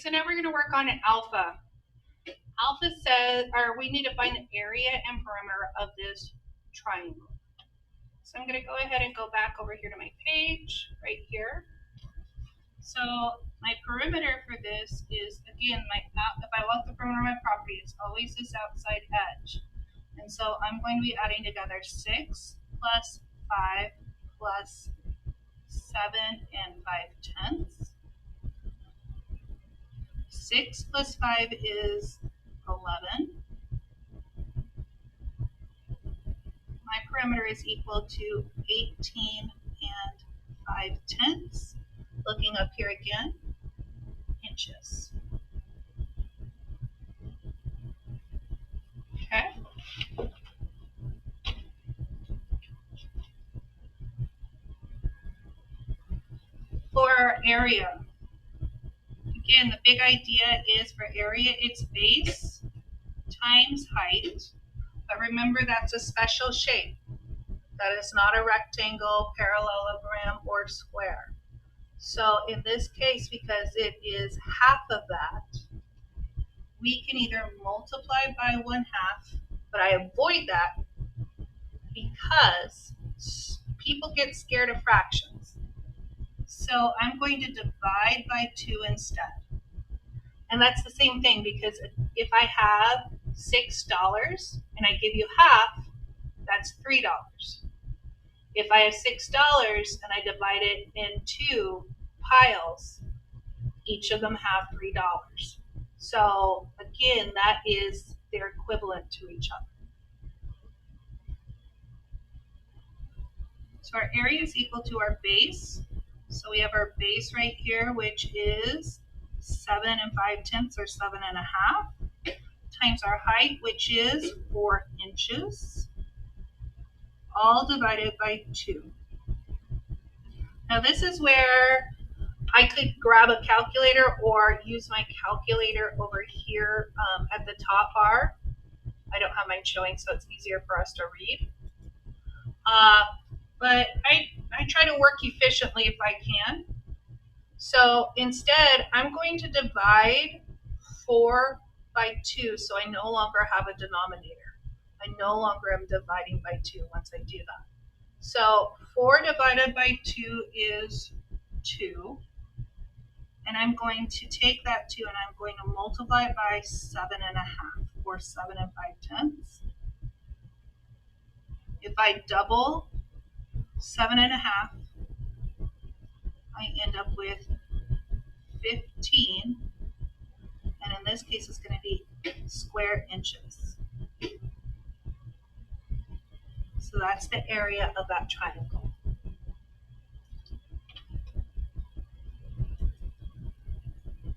so now we're going to work on alpha. Alpha says, or we need to find the area and perimeter of this triangle. So I'm going to go ahead and go back over here to my page, right here. So my perimeter for this is, again, if I walk the perimeter of my property, it's always this outside edge. And so I'm going to be adding together 6 plus 5 plus 7 and 5/10. 6 plus 5 is 11. My perimeter is equal to 18 and 5/10. Looking up here again, inches. Okay. For area, again, the big idea is for area, it's base times height. But remember, that's a special shape. That is not a rectangle, parallelogram, or square. So in this case, because it is half of that, we can either multiply by 1/2, but I avoid that because people get scared of fractions. So I'm going to divide by 2 instead. And that's the same thing, because if I have $6 and I give you half, that's $3. If I have $6 and I divide it in 2 piles, each of them have $3. So again, that is they're equivalent to each other. So our area is equal to our base. So we have our base right here, which is 7 and 5/10, or 7 1/2, times our height, which is 4 inches, all divided by 2. Now this is where I could grab a calculator or use my calculator over here at the top bar. I don't have mine showing, so it's easier for us to read. But I try to work efficiently if I can. So instead, I'm going to divide 4 by 2, so I no longer have a denominator. I no longer am dividing by 2 once I do that. So 4 divided by 2 is 2. And I'm going to take that 2 and I'm going to multiply it by 7 1/2, or 7 and 5/10. If I double 7 1/2, I end up with 15. And in this case, it's going to be square inches. So that's the area of that triangle.